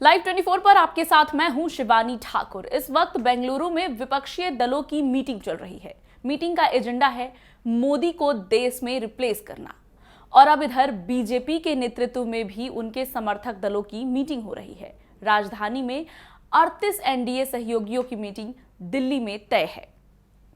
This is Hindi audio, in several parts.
लाइव 24 पर आपके साथ मैं हूं शिवानी ठाकुर। इस वक्त बेंगलुरु में विपक्षी दलों की मीटिंग चल रही है। मीटिंग का एजेंडा है मोदी को देश में रिप्लेस करना। और अब इधर बीजेपी के नेतृत्व में भी उनके समर्थक दलों की मीटिंग हो रही है। राजधानी में 38 एनडीए सहयोगियों की मीटिंग दिल्ली में तय है।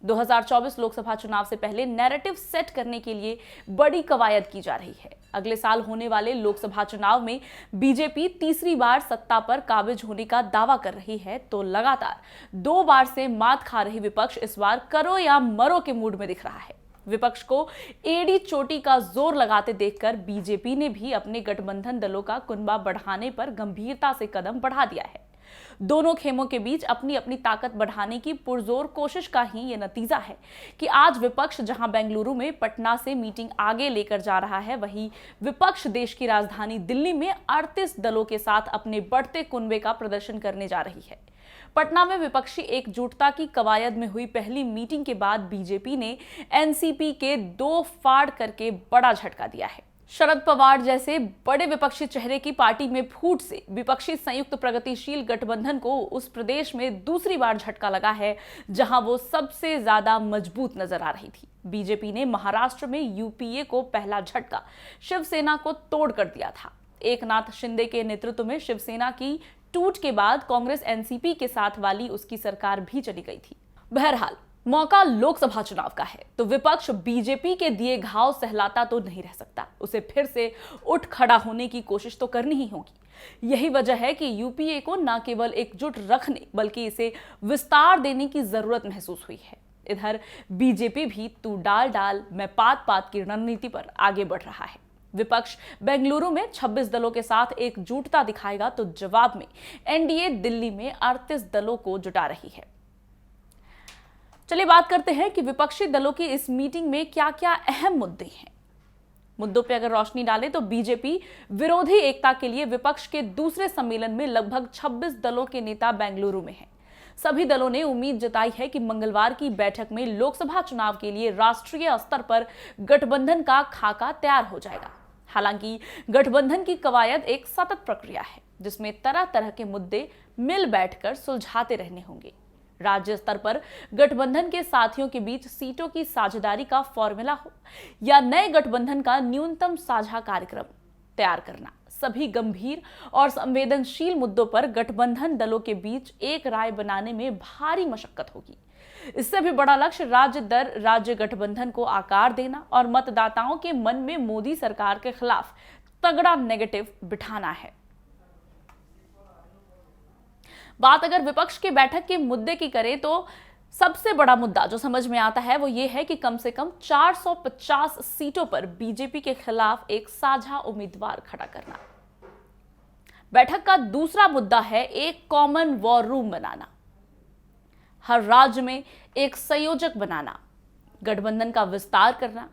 2024 लोकसभा चुनाव से पहले नैरेटिव सेट करने के लिए बड़ी कवायद की जा रही है। अगले साल होने वाले लोकसभा चुनाव में बीजेपी तीसरी बार सत्ता पर काबिज होने का दावा कर रही है, तो लगातार 2 बार से मात खा रही विपक्ष इस बार करो या मरो के मूड में दिख रहा है। विपक्ष को एड़ी चोटी का जोर लगाते देखकर बीजेपी ने भी अपने गठबंधन दलों का कुनबा बढ़ाने पर गंभीरता से कदम बढ़ा दिया है। दोनों खेमों के बीच अपनी अपनी ताकत बढ़ाने की पुरजोर कोशिश का ही यह नतीजा है कि आज विपक्ष जहां बेंगलुरु में पटना से मीटिंग आगे लेकर जा रहा है, वहीं विपक्ष देश की राजधानी दिल्ली में 38 दलों के साथ अपने बढ़ते कुनबे का प्रदर्शन करने जा रही है। पटना में विपक्षी एकजुटता की कवायद में हुई पहली मीटिंग के बाद बीजेपी ने एनसीपी के 2 फाड़ करके बड़ा झटका दिया है। शरद पवार जैसे बड़े विपक्षी चेहरे की पार्टी में फूट से विपक्षी संयुक्त प्रगतिशील गठबंधन को उस प्रदेश में दूसरी बार झटका लगा है जहां वो सबसे ज्यादा मजबूत नजर आ रही थी। बीजेपी ने महाराष्ट्र में यूपीए को पहला झटका शिवसेना को तोड़ कर दिया था। एकनाथ शिंदे के नेतृत्व में शिवसेना की टूट के बाद कांग्रेस एनसीपी के साथ वाली उसकी सरकार भी चली गई थी। बहरहाल मौका लोकसभा चुनाव का है, तो विपक्ष बीजेपी के दिए घाव सहलाता तो नहीं रह सकता। उसे फिर से उठ खड़ा होने की कोशिश तो करनी ही होगी। यही वजह है कि यूपीए को न केवल एकजुट रखने बल्कि इसे विस्तार देने की जरूरत महसूस हुई है। इधर बीजेपी भी तू डाल डाल मैं पात पात की रणनीति पर आगे बढ़ रहा है। विपक्ष बेंगलुरु में 26 दलों के साथ एकजुटता दिखाएगा, तो जवाब में एनडीए दिल्ली में 38 दलों को जुटा रही है। चलिए बात करते हैं कि विपक्षी दलों की इस मीटिंग में क्या क्या अहम मुद्दे हैं। मुद्दों पर अगर रोशनी डालें तो बीजेपी विरोधी एकता के लिए विपक्ष के दूसरे सम्मेलन में लगभग 26 दलों के नेता बेंगलुरु में हैं। सभी दलों ने उम्मीद जताई है कि मंगलवार की बैठक में लोकसभा चुनाव के लिए राष्ट्रीय स्तर पर गठबंधन का खाका तैयार हो जाएगा। हालांकि गठबंधन की कवायद एक सतत प्रक्रिया है जिसमें तरह तरह के मुद्दे मिल बैठकर सुलझाते रहने होंगे। राज्य स्तर पर गठबंधन के साथियों के बीच सीटों की साझेदारी का फॉर्मूला हो या नए गठबंधन का न्यूनतम साझा कार्यक्रम तैयार करना, सभी गंभीर और संवेदनशील मुद्दों पर गठबंधन दलों के बीच एक राय बनाने में भारी मशक्कत होगी। इससे भी बड़ा लक्ष्य राज्य दर राज्य गठबंधन को आकार देना और मतदाताओं के मन में मोदी सरकार के खिलाफ तगड़ा नेगेटिव बिठाना है। बात अगर विपक्ष की बैठक के मुद्दे की करें तो सबसे बड़ा मुद्दा जो समझ में आता है वो ये है कि कम से कम 450 सीटों पर बीजेपी के खिलाफ एक साझा उम्मीदवार खड़ा करना। बैठक का दूसरा मुद्दा है एक कॉमन वॉर रूम बनाना, हर राज्य में एक संयोजक बनाना, गठबंधन का विस्तार करना।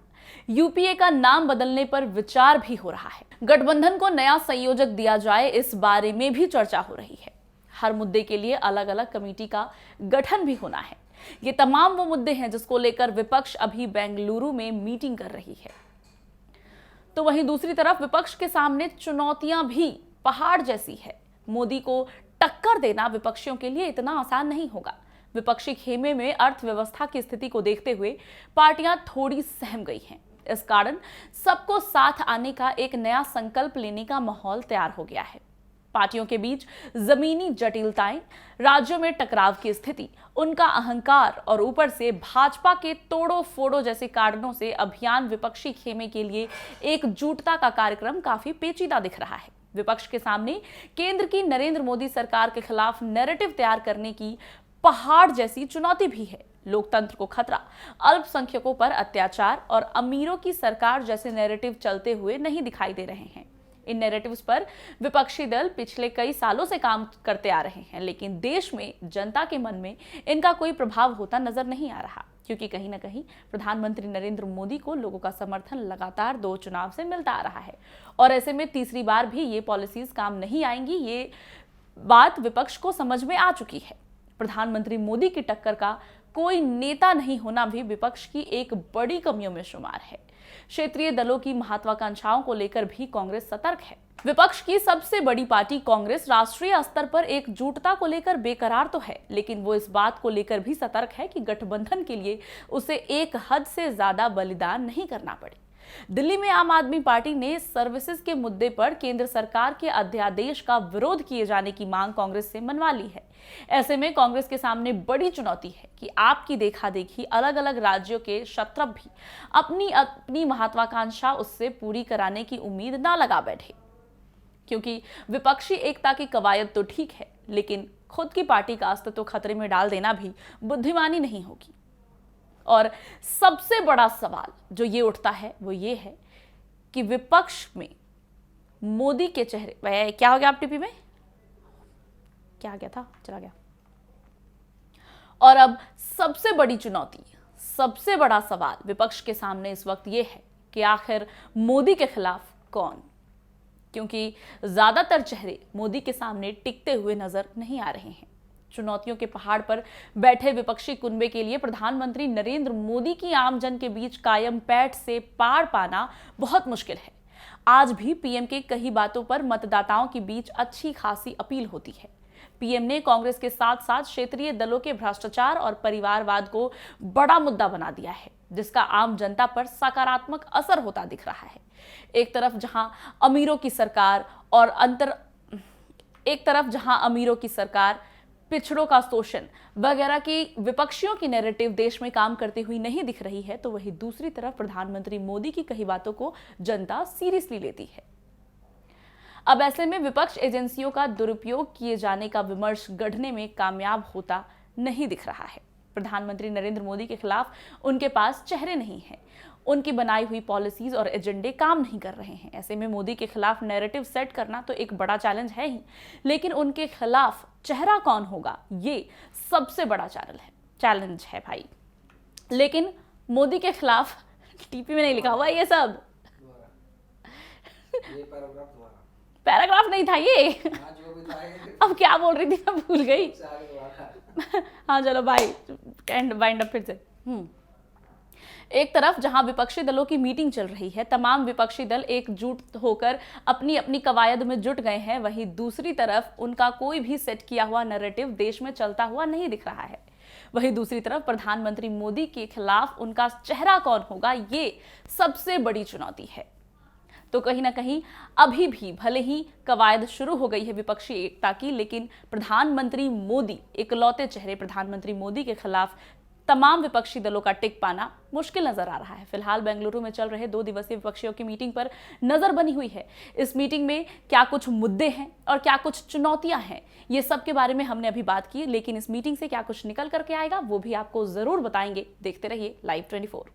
यूपीए का नाम बदलने पर विचार भी हो रहा है। गठबंधन को नया संयोजक दिया जाए, इस बारे में भी चर्चा हो रही है। हर मुद्दे के लिए अलग अलग कमेटी का गठन भी होना है। ये तमाम वो मुद्दे हैं जिसको लेकर विपक्ष अभी बेंगलुरु में मीटिंग कर रही है। तो वहीं दूसरी तरफ विपक्ष के सामने चुनौतियां भी पहाड़ जैसी है। मोदी को टक्कर देना विपक्षियों के लिए इतना आसान नहीं होगा। विपक्षी खेमे में अर्थव्यवस्था की स्थिति को देखते हुए पार्टियां थोड़ी सहम गई हैं। इस कारण सबको साथ आने का एक नया संकल्प लेने का माहौल तैयार हो गया है। पार्टियों के बीच जमीनी जटिलताएं, राज्यों में टकराव की स्थिति, उनका अहंकार और ऊपर से भाजपा के तोड़ो फोड़ो जैसे कारणों से अभियान विपक्षी खेमे के लिए एकजुटता का कार्यक्रम काफी पेचीदा दिख रहा है। विपक्ष के सामने केंद्र की नरेंद्र मोदी सरकार के खिलाफ नैरेटिव तैयार करने की पहाड़ जैसी चुनौती भी है। लोकतंत्र को खतरा, अल्पसंख्यकों पर अत्याचार और अमीरों की सरकार जैसे नैरेटिव चलते हुए नहीं दिखाई दे रहे हैं। इन नैरेटिव्स पर विपक्षी दल पिछले कई सालों से काम करते आ रहे हैं, लेकिन देश में जनता के मन में इनका कोई प्रभाव होता नजर नहीं आ रहा, क्योंकि कहीं ना कहीं प्रधानमंत्री नरेंद्र मोदी को लोगों का समर्थन लगातार 2 चुनाव से मिलता आ रहा है और ऐसे में तीसरी बार भी ये पॉलिसीज काम नहीं आएंगी। ये बात विपक्ष को समझ में आ चुकी है। प्रधानमंत्री मोदी की टक्कर का कोई नेता नहीं होना भी विपक्ष की एक बड़ी कमियों में शुमार है। क्षेत्रीय दलों की महत्वाकांक्षाओं को लेकर भी कांग्रेस सतर्क है। विपक्ष की सबसे बड़ी पार्टी कांग्रेस राष्ट्रीय स्तर पर एकजुटता को लेकर बेकरार तो है, लेकिन वो इस बात को लेकर भी सतर्क है कि गठबंधन के लिए उसे एक हद से ज्यादा बलिदान नहीं करना पड़े। दिल्ली में आम आदमी पार्टी ने सर्विसेज के मुद्दे पर केंद्र सरकार के अध्यादेश का विरोध किए जाने की मांग कांग्रेस से मनवा ली है। ऐसे में कांग्रेस के सामने बड़ी चुनौती है कि आपकी देखा देखी अलग अलग राज्यों के क्षत्रप भी अपनी अपनी महत्वाकांक्षा उससे पूरी कराने की उम्मीद ना लगा बैठे, क्योंकि विपक्षी एकता की कवायद तो ठीक है, लेकिन खुद की पार्टी का अस्तित्व खतरे में डाल देना भी बुद्धिमानी नहीं होगी। और सबसे बड़ा सवाल जो ये उठता है वो ये है कि विपक्ष में मोदी के चेहरे, क्या हो गया आप टीपी में, क्या आ गया था, चला गया। और अब सबसे बड़ी चुनौती, सबसे बड़ा सवाल विपक्ष के सामने इस वक्त ये है कि आखिर मोदी के खिलाफ कौन, क्योंकि ज्यादातर चेहरे मोदी के सामने टिकते हुए नजर नहीं आ रहे हैं। चुनौतियों के पहाड़ पर बैठे विपक्षी कुनबे के लिए प्रधानमंत्री नरेंद्र मोदी की आमजन के बीच कायम पैठ से पार पाना बहुत मुश्किल है। आज भी पीएम के कई बातों पर मतदाताओं के बीच अच्छी खासी अपील होती है। पीएम ने कांग्रेस के साथ साथ क्षेत्रीय दलों के भ्रष्टाचार और परिवारवाद को बड़ा मुद्दा बना दिया है, जिसका आम जनता पर सकारात्मक असर होता दिख रहा है। एक तरफ जहां अमीरों की सरकार पिछड़ों का शोषण वगैरह की विपक्षियों की नैरेटिव देश में काम करती हुई नहीं दिख रही है, तो वहीं दूसरी तरफ प्रधानमंत्री मोदी की कई बातों को जनता सीरियसली लेती है। अब ऐसे में विपक्ष एजेंसियों का दुरुपयोग किए जाने का विमर्श गढ़ने में कामयाब होता नहीं दिख रहा है। प्रधानमंत्री नरेंद्र मोदी के खिलाफ उनके पास चेहरे नहीं हैं, उनकी बनाई हुई पॉलिसीज और एजेंडे काम नहीं कर रहे हैं। ऐसे में मोदी के खिलाफ नैरेटिव सेट करना तो एक बड़ा चैलेंज है ही, लेकिन उनके खिलाफ चेहरा कौन होगा ये सबसे बड़ा चैलेंज है भाई। लेकिन मोदी के खिलाफ टीपी में नहीं लिखा हुआ ये सब, ये पैराग्राफ नहीं था ये। अब क्या बोल रही थी मैं भूल गई। हाँ चलो भाई, वाइंड अप फिर से। एक तरफ जहां विपक्षी दलों की मीटिंग चल रही है, तमाम विपक्षी दल एकजुट होकर अपनी अपनी कवायद में जुट गए हैं, वहीं दूसरी तरफ उनका कोई भी सेट किया हुआ नैरेटिव देश में चलता हुआ नहीं दिख रहा है। वहीं दूसरी तरफ प्रधानमंत्री मोदी के खिलाफ उनका चेहरा कौन होगा, ये सबसे बड़ी चुनौती है। तो कहीं ना कहीं अभी भी भले ही कवायद शुरू हो गई है विपक्षी एकता की, लेकिन प्रधानमंत्री मोदी, इकलौते चेहरे प्रधानमंत्री मोदी के खिलाफ तमाम विपक्षी दलों का टिक पाना मुश्किल नजर आ रहा है। फिलहाल बेंगलुरु में चल रहे 2 दिवसीय विपक्षियों की मीटिंग पर नजर बनी हुई है। इस मीटिंग में क्या कुछ मुद्दे हैं और क्या कुछ चुनौतियां हैं, ये सब के बारे में हमने अभी बात की, लेकिन इस मीटिंग से क्या कुछ निकल करके आएगा वो भी आपको जरूर बताएंगे। देखते रहिए Live 24।